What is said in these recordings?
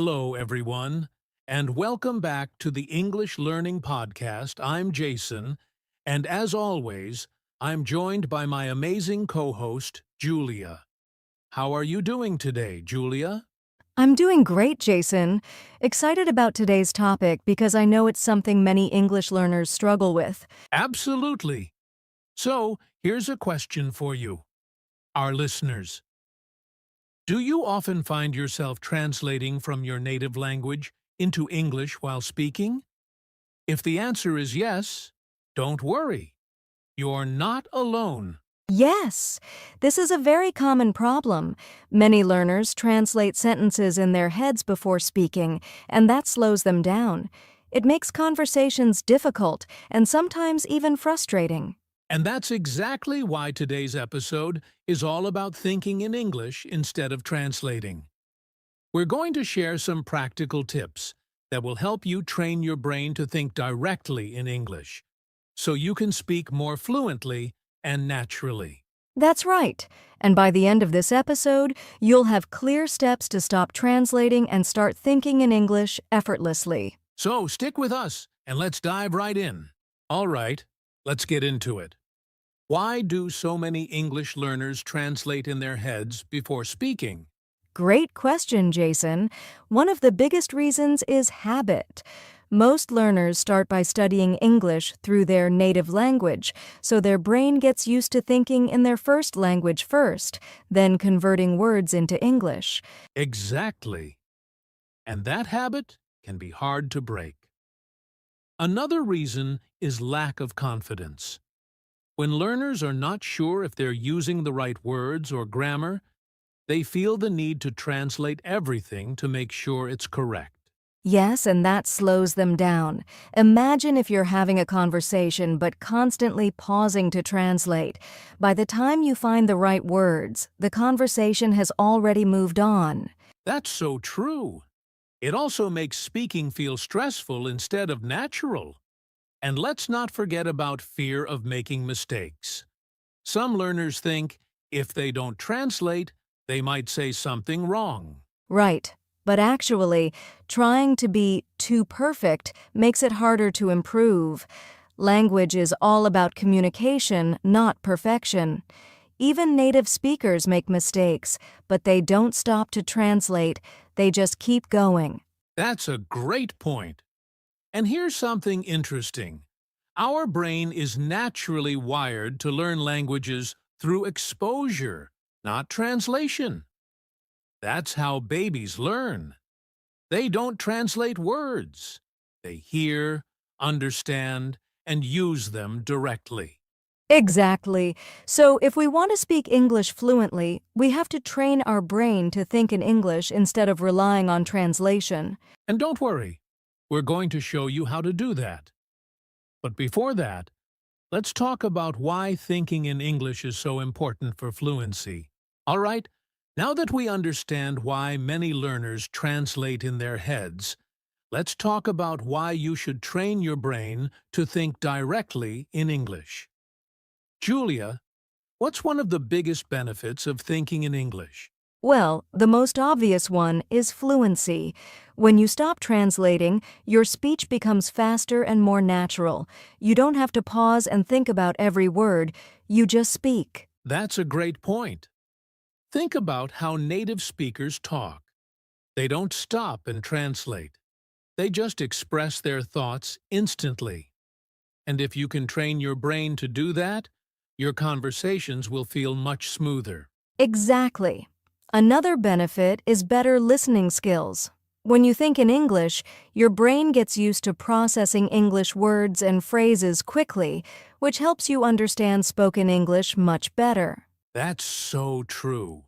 Hello, everyone, and welcome back to the English Learning Podcast. I'm Jason, and as always, I'm joined by my amazing co-host, Julia. How are you doing today, Julia? I'm doing great, Jason. Excited about today's topic because I know it's something many English learners struggle with. Absolutely. So, here's a question for you, our listeners. Do you often find yourself translating from your native language into English while speaking? If the answer is yes, don't worry. You're not alone. Yes, this is a very common problem. Many learners translate sentences in their heads before speaking, and that slows them down. It makes conversations difficult and sometimes even frustrating. And that's exactly why today's episode is all about thinking in English instead of translating. We're going to share some practical tips that will help you train your brain to think directly in English, so you can speak more fluently and naturally. That's right. And by the end of this episode, you'll have clear steps to stop translating and start thinking in English effortlessly. So stick with us and let's dive right in. All right, let's get into it. Why do so many English learners translate in their heads before speaking? Great question, Jason. One of the biggest reasons is habit. Most learners start by studying English through their native language, so their brain gets used to thinking in their first language first, then converting words into English. Exactly. And that habit can be hard to break. Another reason is lack of confidence. When learners are not sure if they're using the right words or grammar, they feel the need to translate everything to make sure it's correct. Yes, and that slows them down. Imagine if you're having a conversation but constantly pausing to translate. By the time you find the right words, the conversation has already moved on. That's so true. It also makes speaking feel stressful instead of natural. And let's not forget about fear of making mistakes. Some learners think if they don't translate, they might say something wrong. Right. But actually, trying to be too perfect makes it harder to improve. Language is all about communication, not perfection. Even native speakers make mistakes, but they don't stop to translate, they just keep going. That's a great point. And here's something interesting. Our brain is naturally wired to learn languages through exposure, not translation. That's how babies learn. They don't translate words. They hear, understand, and use them directly. Exactly. So if we want to speak English fluently, we have to train our brain to think in English instead of relying on translation. And don't worry, we're going to show you how to do that. But before that, let's talk about why thinking in English is so important for fluency. All right, now that we understand why many learners translate in their heads, let's talk about why you should train your brain to think directly in English. Julia, what's one of the biggest benefits of thinking in English? Well, the most obvious one is fluency. When you stop translating, your speech becomes faster and more natural. You don't have to pause and think about every word, you just speak. That's a great point. Think about how native speakers talk. They don't stop and translate. They just express their thoughts instantly. And if you can train your brain to do that, your conversations will feel much smoother. Exactly. Another benefit is better listening skills. When you think in English, your brain gets used to processing English words and phrases quickly, which helps you understand spoken English much better. That's so true.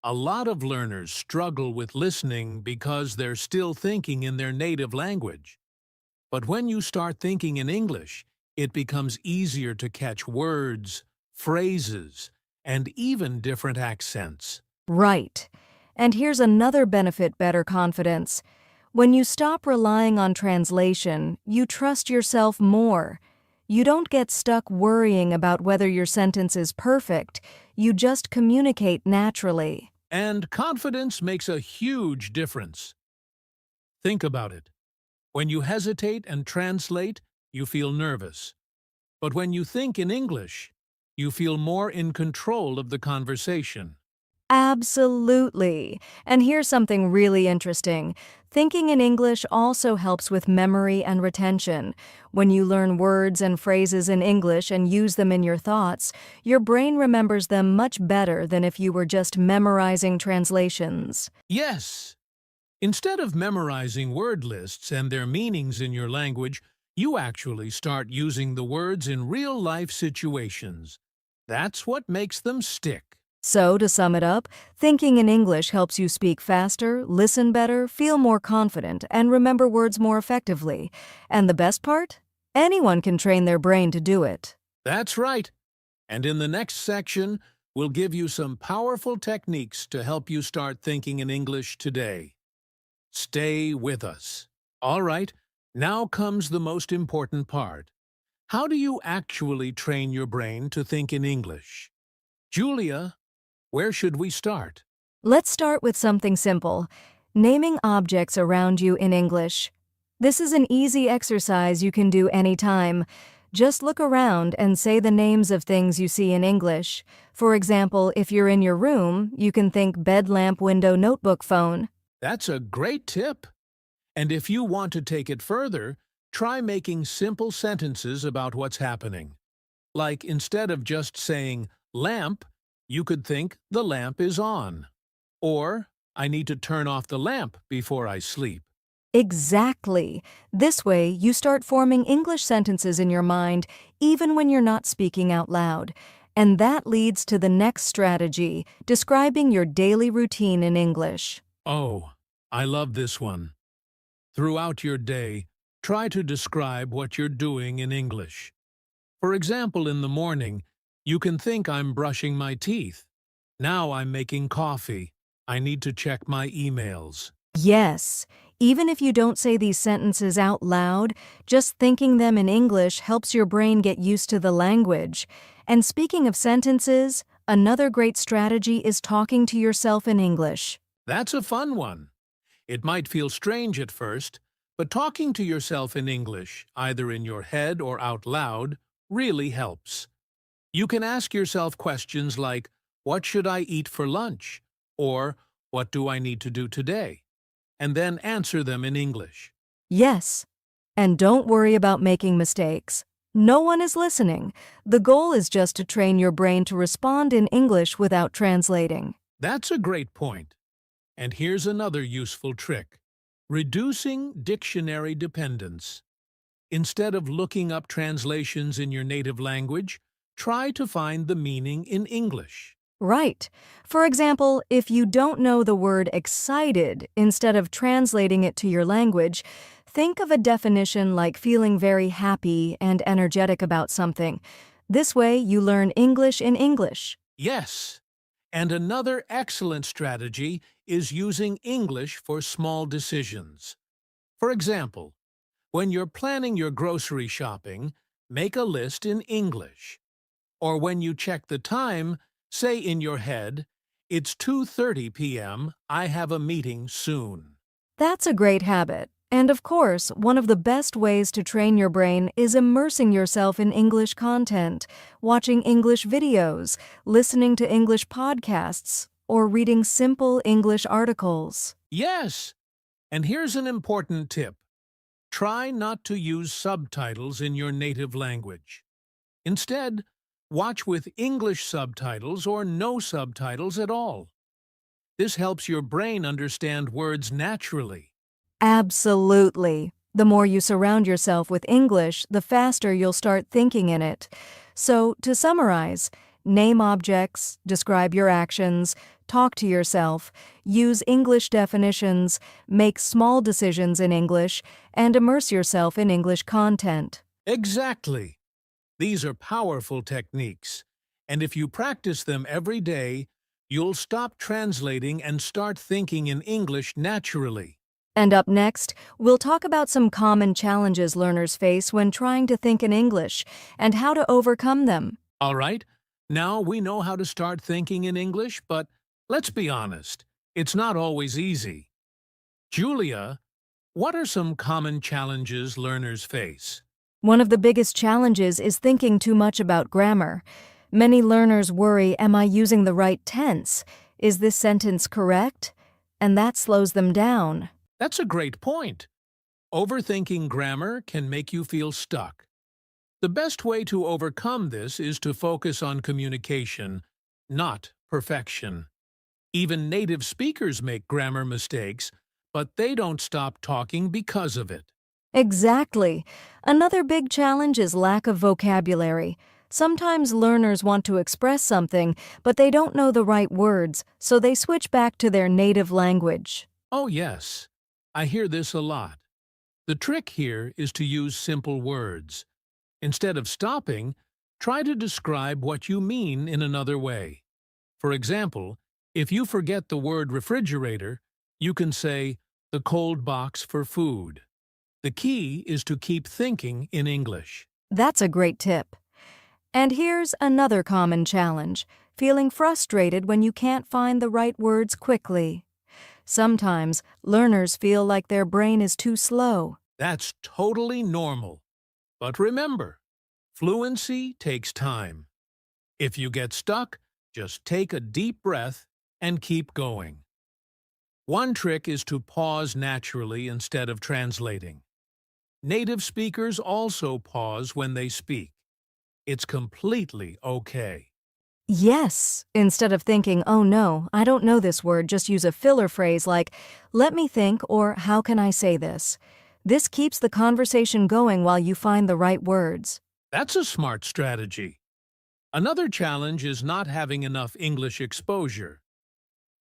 A lot of learners struggle with listening because they're still thinking in their native language. But when you start thinking in English, it becomes easier to catch words, phrases, and even different accents. Right. And here's another benefit: better confidence. When you stop relying on translation, you trust yourself more. You don't get stuck worrying about whether your sentence is perfect. You just communicate naturally. And confidence makes a huge difference. Think about it. When you hesitate and translate, you feel nervous. But when you think in English, you feel more in control of the conversation. Absolutely. And here's something really interesting. Thinking in English also helps with memory and retention. When you learn words and phrases in English and use them in your thoughts, your brain remembers them much better than if you were just memorizing translations. Yes! Instead of memorizing word lists and their meanings in your language, you actually start using the words in real-life situations. That's what makes them stick. So, to sum it up, thinking in English helps you speak faster, listen better, feel more confident, and remember words more effectively. And the best part? Anyone can train their brain to do it. That's right. And in the next section, we'll give you some powerful techniques to help you start thinking in English today. Stay with us. All right, now comes the most important part. How do you actually train your brain to think in English? Julia, where should we start? Let's start with something simple, naming objects around you in English. This is an easy exercise you can do anytime. Just look around and say the names of things you see in English. For example, if you're in your room, you can think bed, lamp, window, notebook, phone. That's a great tip. And if you want to take it further, try making simple sentences about what's happening. Like instead of just saying lamp, you could think the lamp is on. Or I need to turn off the lamp before I sleep. Exactly. This way, you start forming English sentences in your mind even when you're not speaking out loud. And that leads to the next strategy, describing your daily routine in English. Oh, I love this one. Throughout your day, try to describe what you're doing in English. For example, in the morning, you can think I'm brushing my teeth. Now I'm making coffee. I need to check my emails. Yes, even if you don't say these sentences out loud, just thinking them in English helps your brain get used to the language. And speaking of sentences, another great strategy is talking to yourself in English. That's a fun one. It might feel strange at first, but talking to yourself in English, either in your head or out loud, really helps. You can ask yourself questions like, what should I eat for lunch? Or, what do I need to do today? And then answer them in English. Yes, and don't worry about making mistakes. No one is listening. The goal is just to train your brain to respond in English without translating. That's a great point. And here's another useful trick. Reducing dictionary dependence. Instead of looking up translations in your native language, try to find the meaning in English. Right. For example, if you don't know the word excited, instead of translating it to your language, think of a definition like feeling very happy and energetic about something. This way, you learn English in English. Yes, and another excellent strategy is using English for small decisions. For example, when you're planning your grocery shopping, make a list in English. Or when you check the time, say in your head, it's 2:30 p.m., I have a meeting soon. That's a great habit. And of course, one of the best ways to train your brain is immersing yourself in English content, watching English videos, listening to English podcasts, or reading simple English articles. Yes, and here's an important tip. Try not to use subtitles in your native language. Instead, watch with English subtitles or no subtitles at all. This helps your brain understand words naturally. Absolutely. The more you surround yourself with English, the faster you'll start thinking in it. So, to summarize, name objects, describe your actions, talk to yourself, use English definitions, make small decisions in English, and immerse yourself in English content. Exactly. These are powerful techniques, and if you practice them every day, you'll stop translating and start thinking in English naturally. And up next, we'll talk about some common challenges learners face when trying to think in English and how to overcome them. All right, now we know how to start thinking in English, but let's be honest, it's not always easy. Julia, What are some common challenges learners face? One of the biggest challenges is thinking too much about grammar. Many learners worry, am I using the right tense? Is this sentence correct? And that slows them down. That's a great point. Overthinking grammar can make you feel stuck. The best way to overcome this is to focus on communication, not perfection. Even native speakers make grammar mistakes, but they don't stop talking because of it. Exactly. Another big challenge is lack of vocabulary. Sometimes learners want to express something, but they don't know the right words, so they switch back to their native language. Oh yes, I hear this a lot. The trick here is to use simple words. Instead of stopping, try to describe what you mean in another way. For example, if you forget the word refrigerator, you can say the cold box for food. The key is to keep thinking in English. That's a great tip. And here's another common challenge, feeling frustrated when you can't find the right words quickly. Sometimes learners feel like their brain is too slow. That's totally normal. But remember, fluency takes time. If you get stuck, just take a deep breath and keep going. One trick is to pause naturally instead of translating. Native speakers also pause when they speak. It's completely okay. Yes, instead of thinking, oh no, I don't know this word, just use a filler phrase like, let me think, or how can I say this? This keeps the conversation going while you find the right words. That's a smart strategy. Another challenge is not having enough English exposure.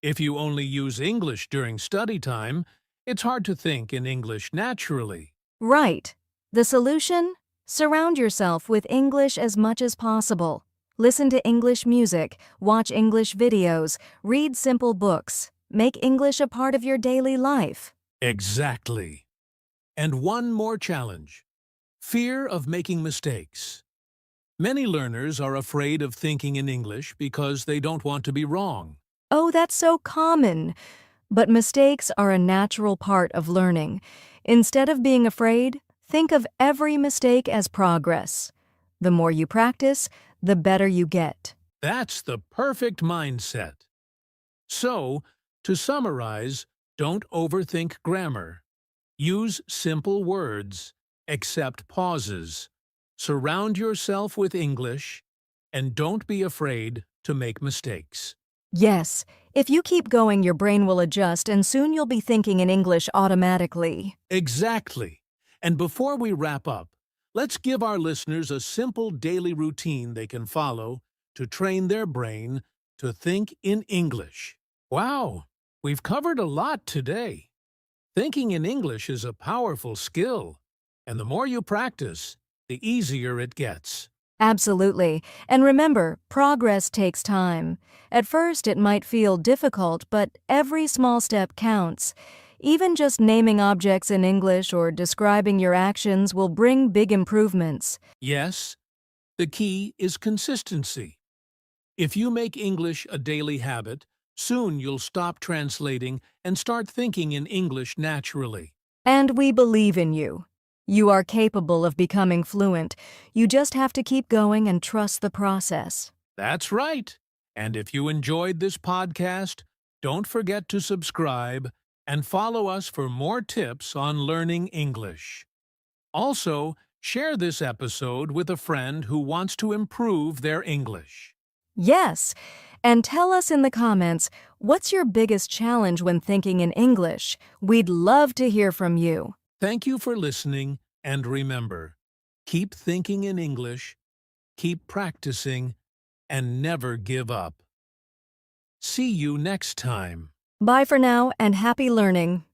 If you only use English during study time, it's hard to think in English naturally. Right. The solution? Surround yourself with English as much as possible. Listen to English music, watch English videos, read simple books. Make English a part of your daily life. Exactly. And one more challenge: fear of making mistakes. Many learners are afraid of thinking in English because they don't want to be wrong. Oh, that's so common. But mistakes are a natural part of learning. Instead of being afraid, think of every mistake as progress. The more you practice, the better you get. That's the perfect mindset. So, to summarize, don't overthink grammar. Use simple words, accept pauses, surround yourself with English, and don't be afraid to make mistakes. Yes, if you keep going, your brain will adjust and soon you'll be thinking in English automatically. Exactly. And before we wrap up, let's give our listeners a simple daily routine they can follow to train their brain to think in English. Wow, we've covered a lot today. Thinking in English is a powerful skill, and the more you practice, the easier it gets. Absolutely. And remember, progress takes time. At first, it might feel difficult, but every small step counts. Even just naming objects in English or describing your actions will bring big improvements. Yes, the key is consistency. If you make English a daily habit, soon you'll stop translating and start thinking in English naturally. And we believe in you. You are capable of becoming fluent. You just have to keep going and trust the process. That's right. And if you enjoyed this podcast, don't forget to subscribe and follow us for more tips on learning English. Also, share this episode with a friend who wants to improve their English. Yes, and tell us in the comments, what's your biggest challenge when thinking in English? We'd love to hear from you. Thank you for listening, and remember, keep thinking in English, keep practicing, and never give up. See you next time. Bye for now and happy learning.